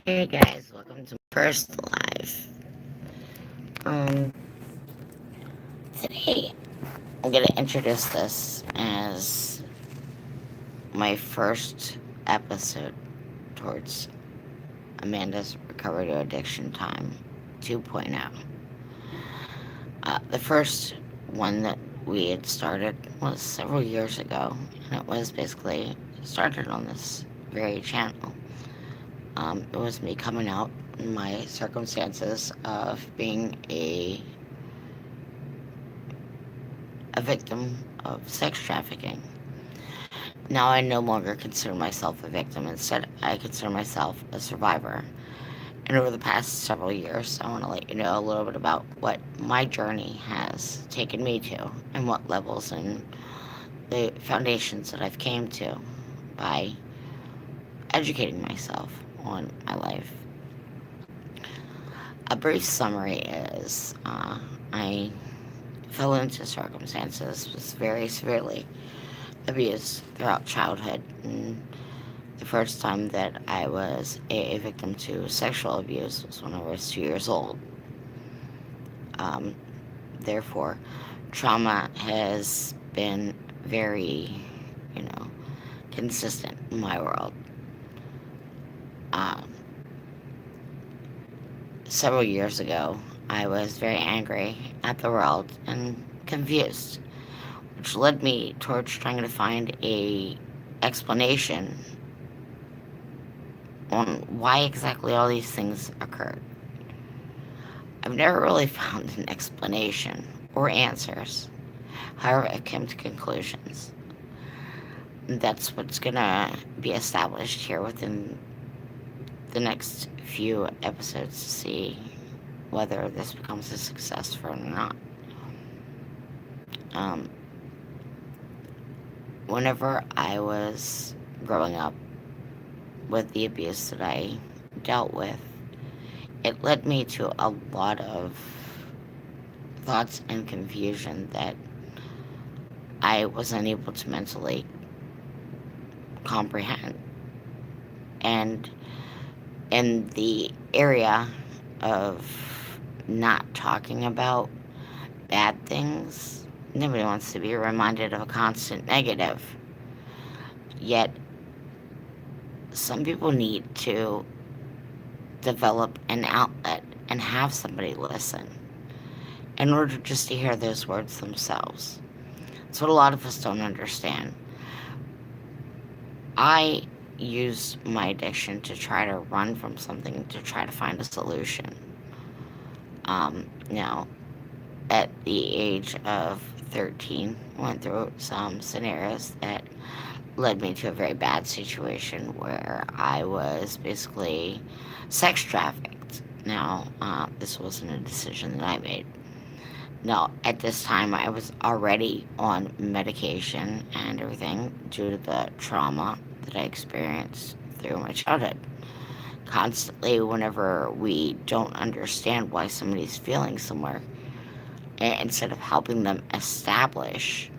Hey guys, welcome to First Live. Um, Today I'm gonna introduce this as my first episode towards Amanda's Recovery to Addiction Time 2.0. The first one that we had started was several years ago, and it was basically started on this very channel. It was me coming out in my circumstances of being a victim of sex trafficking. Now I no longer consider myself a victim. Instead, I consider myself a survivor. And over the past several years, I want to let you know a little bit about what my journey has taken me to and what levels and the foundations that I've came to by educating myself on my life. A brief summary is I fell into circumstances, was very severely abused throughout childhood. And the first time that I was a victim to sexual abuse was when I was 2 years old. Um, Therefore, trauma has been very, you know, consistent in my world. Um, Several years ago, I was very angry at the world and confused, which led me towards trying to find a explanation on why exactly all these things occurred. I've never really found an explanation or answers. However, I came to conclusions. That's what's gonna be established here within the next few episodes to see whether this becomes a success for it or not. Um, Whenever I was growing up with the abuse that I dealt with, it led me to a lot of thoughts and confusion that I was unable to mentally comprehend. And in the area of not talking about bad things, nobody wants to be reminded of a constant negative. Yet, some people need to develop an outlet and have somebody listen in order just to hear those words themselves. That's what a lot of us don't understand. I use my addiction to try to run from something, to try to find a solution. Now, at the age of 13, went through some scenarios that led me to a very bad situation where I was basically sex trafficked. Now, this wasn't a decision that I made. No, at this time I was already on medication and everything due to the trauma that I experienced through my childhood. Constantly, whenever we don't understand why somebody's feeling somewhere, instead of helping them establish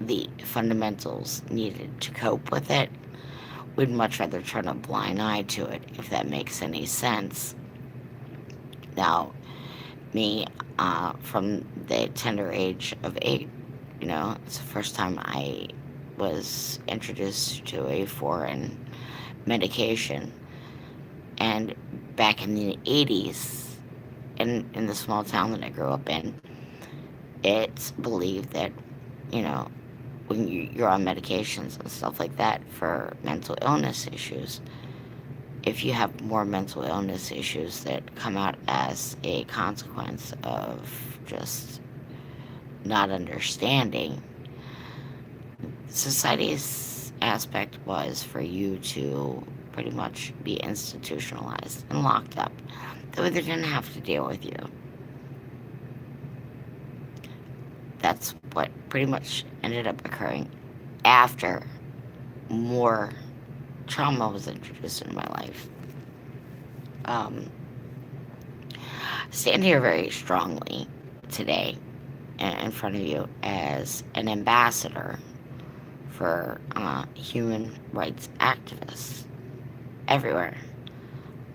the fundamentals needed to cope with it, we'd much rather turn a blind eye to it, if that makes any sense. Now, me, from the tender age of 8, it's the first time I was introduced to a foreign medication. And back in the 80s, in the small town that I grew up in, it's believed that, you know, when you're on medications and stuff like that for mental illness issues, if you have more mental illness issues that come out as a consequence of just not understanding, society's aspect was for you to pretty much be institutionalized and locked up. That way they didn't have to deal with you. That's what pretty much ended up occurring after more trauma was introduced into my life. Um, I stand here very strongly today in front of you as an ambassador for human rights activists everywhere.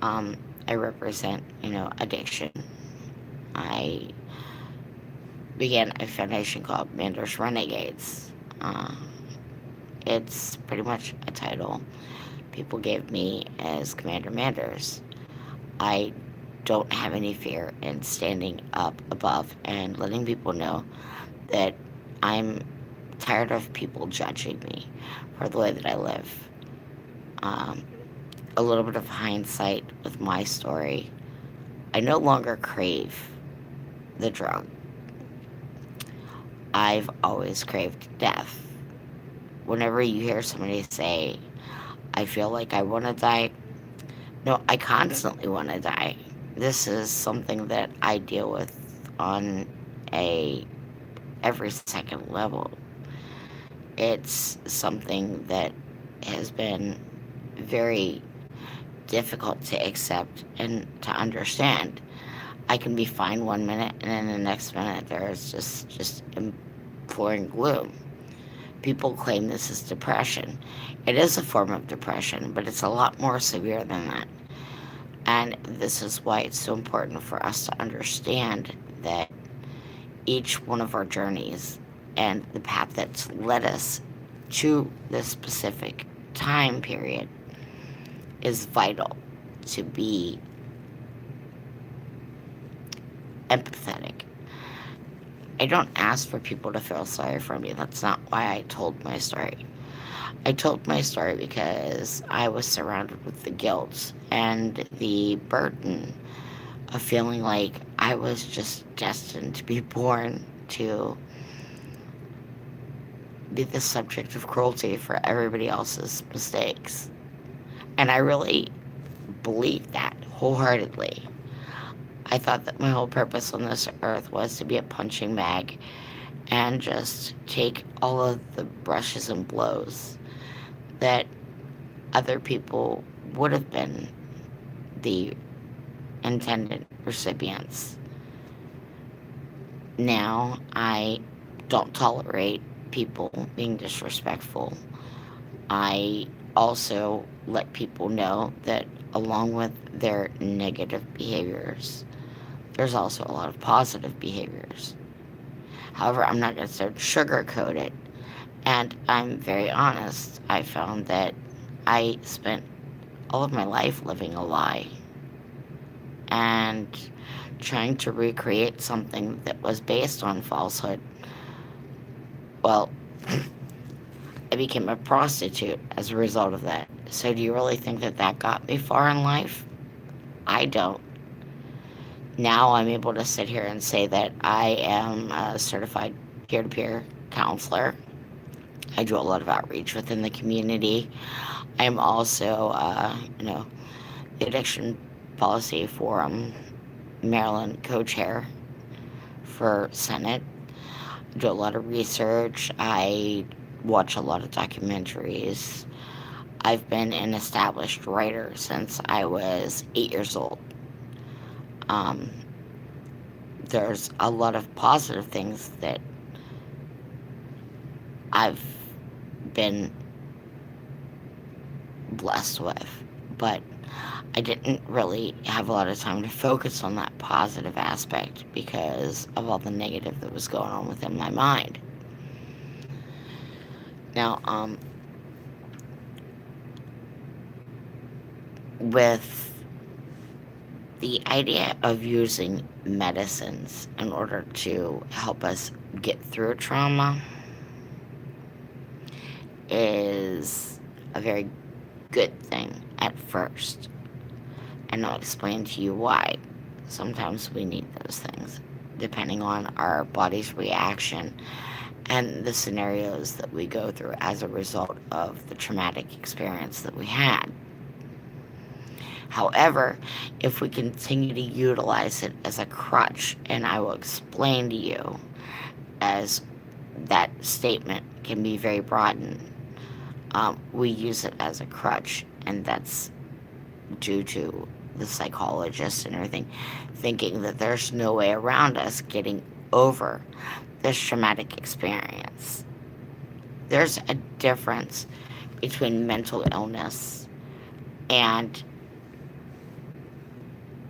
I represent, addiction. I began a foundation called Manders Renegades. Uh, it's pretty much a title people gave me as Commander Manders. I don't have any fear in standing up above and letting people know that I'm tired of people judging me for the way that I live. Um, a little bit of hindsight with my story. I no longer crave the drug. I've always craved death. Whenever you hear somebody say, I feel like I want to die, no, I constantly want to die. This is something that I deal with on a every second level. It's something that has been very difficult to accept and to understand. I can be fine 1 minute, and then the next minute there's just imploring gloom. People claim this is depression. It is a form of depression, but it's a lot more severe than that. And this is why it's so important for us to understand that each one of our journeys and the path that's led us to this specific time period is vital to be empathetic. I don't ask for people to feel sorry for me. That's not why I told my story. I told my story because I was surrounded with the guilt and the burden of feeling like I was just destined to be born to be the subject of cruelty for everybody else's mistakes. And I really believed that wholeheartedly. I thought that my whole purpose on this earth was to be a punching bag and just take all of the brushes and blows that other people would have been the intended recipients. Now I don't tolerate people being disrespectful. I also let people know that along with their negative behaviors, there's also a lot of positive behaviors. However, I'm not going to sugarcoat it. And I'm very honest. I found that I spent all of my life living a lie and trying to recreate something that was based on falsehood. Well, I became a prostitute as a result of that. So, do you really think that that got me far in life? I don't. Now I'm able to sit here and say that I am a certified peer to peer counselor. I do a lot of outreach within the community. I'm also, the Addiction Policy Forum Maryland co chair for Senate. I do a lot of research. I watch a lot of documentaries. I've been an established writer since I was 8 years old. Um, there's a lot of positive things that I've been blessed with, but I didn't really have a lot of time to focus on that positive aspect because of all the negative that was going on within my mind. Now, with the idea of using medicines in order to help us get through trauma is a very good thing at first. And I'll explain to you why. Sometimes we need those things, depending on our body's reaction and the scenarios that we go through as a result of the traumatic experience that we had. However, if we continue to utilize it as a crutch, and I will explain to you as that statement can be very broadened, we use it as a crutch, and that's due to the psychologists and everything thinking that there's no way around us getting over this traumatic experience. There's a difference between mental illness and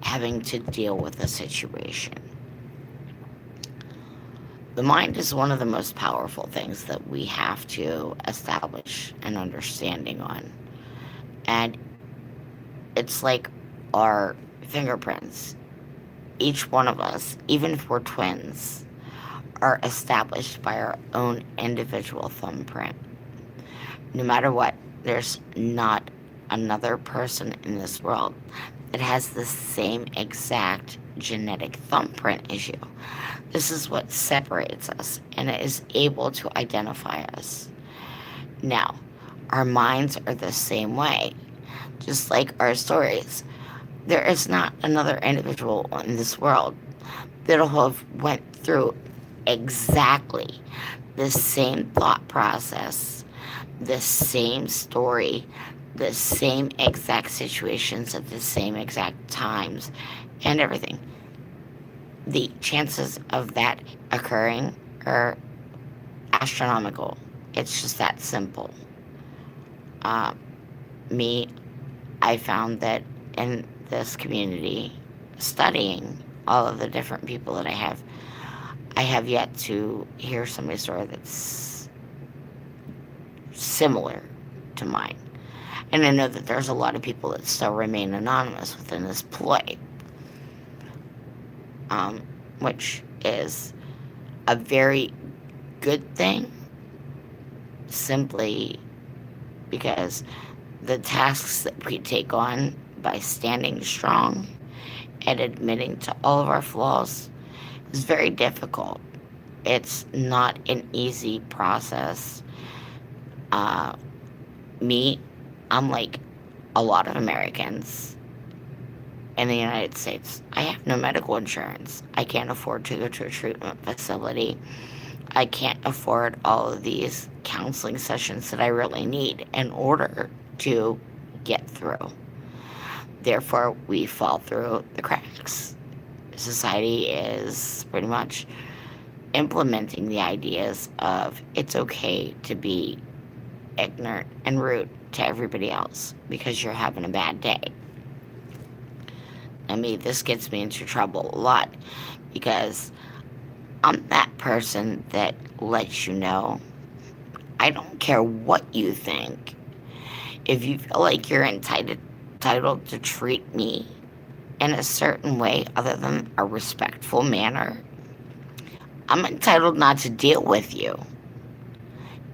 having to deal with a situation. The mind is one of the most powerful things that we have to establish an understanding on. And it's like our fingerprints. Each one of us, even if we're twins, are established by our own individual thumbprint. No matter what, there's not another person in this world that has the same exact genetic thumbprint as you. This is what separates us and it is able to identify us. Now, our minds are the same way, just like our stories. There is not another individual in this world that'll have went through exactly the same thought process, the same story, the same exact situations at the same exact times, and everything. The chances of that occurring are astronomical. It's just that simple. Uh, Me, I found that in this community, studying all of the different people that I have yet to hear somebody's story that's similar to mine. And I know that there's a lot of people that still remain anonymous within this ploy, um, which is a very good thing, simply because the tasks that we take on by standing strong and admitting to all of our flaws is very difficult. It's not an easy process. Uh, Me, I'm like a lot of Americans in the United States. I have no medical insurance. I can't afford to go to a treatment facility. I can't afford all of these counseling sessions that I really need in order to get through. Therefore, we fall through the cracks. Society is pretty much implementing the ideas of it's okay to be ignorant and rude to everybody else because you're having a bad day. I mean, this gets me into trouble a lot because I'm that person that lets you know I don't care what you think. If you feel like you're entitled to treat me in a certain way other than a respectful manner, I'm entitled not to deal with you.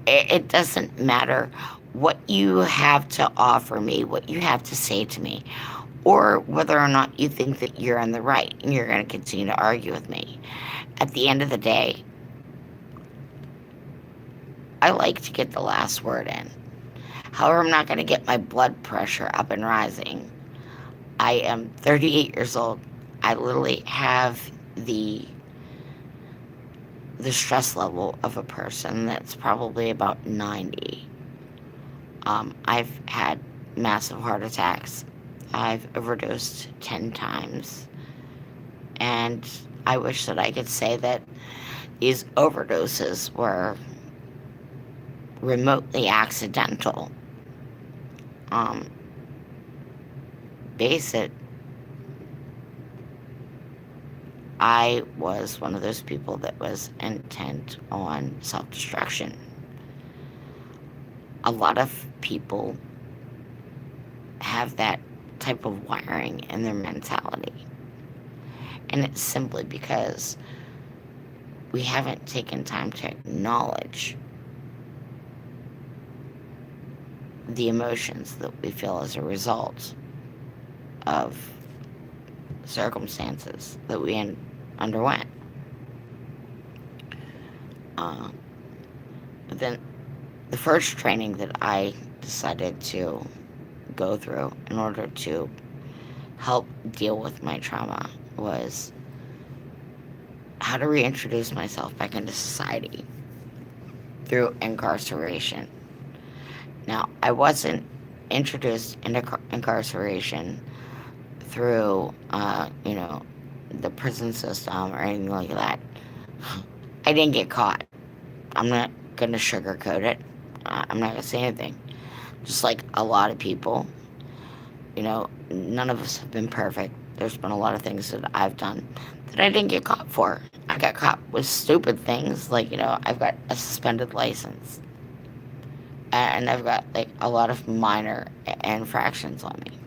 It doesn't matter what you have to offer me, what you have to say to me, or whether or not you think that you're in the right and you're going to continue to argue with me. At the end of the day, I like to get the last word in. However, I'm not going to get my blood pressure up and rising. I am 38 years old. I literally have the stress level of a person that's probably about 90. I've had massive heart attacks. I've overdosed 10 times. And I wish that I could say that these overdoses were remotely accidental. Um, Base it, I was one of those people that was intent on self destruction. A lot of people have that type of wiring in their mentality. And it's simply because we haven't taken time to acknowledge the emotions that we feel as a result of circumstances that we underwent. Uh, but then the first training that I decided to go through in order to help deal with my trauma was how to reintroduce myself back into society through incarceration. Now, I wasn't introduced into incarceration through, the prison system or anything like that. I didn't get caught. I'm not going to sugarcoat it. I'm not going to say anything. Just like a lot of people, none of us have been perfect. There's been a lot of things that I've done that I didn't get caught for. I got caught with stupid things like, I've got a suspended license and I've got like a lot of minor infractions on me.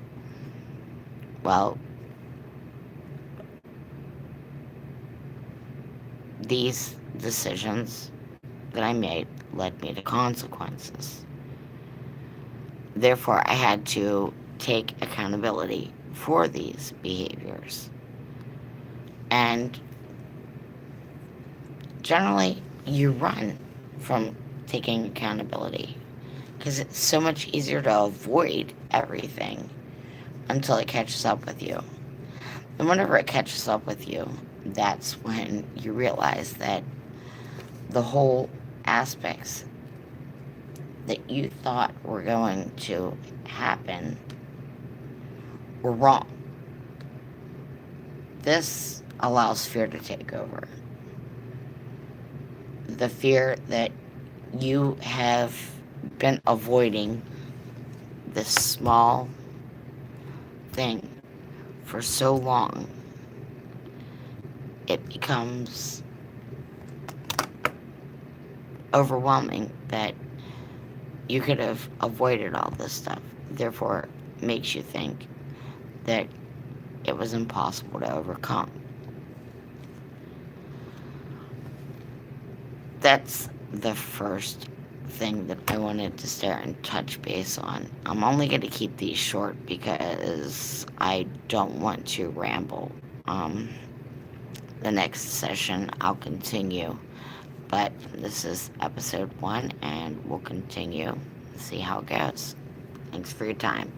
Well, these decisions that I made led me to consequences. Therefore, I had to take accountability for these behaviors. And generally, you run from taking accountability because it's so much easier to avoid everything until it catches up with you. And whenever it catches up with you, that's when you realize that the whole aspects that you thought were going to happen were wrong. This allows fear to take over. The fear that you have been avoiding this small thing for so long, it becomes overwhelming that you could have avoided all this stuff. Therefore, it makes you think that it was impossible to overcome. That's the first thing that I wanted to start and touch base on. I'm only going to keep these short because I don't want to ramble. The next session I'll continue, but this is episode 1 and we'll continue. See how it goes. Thanks for your time.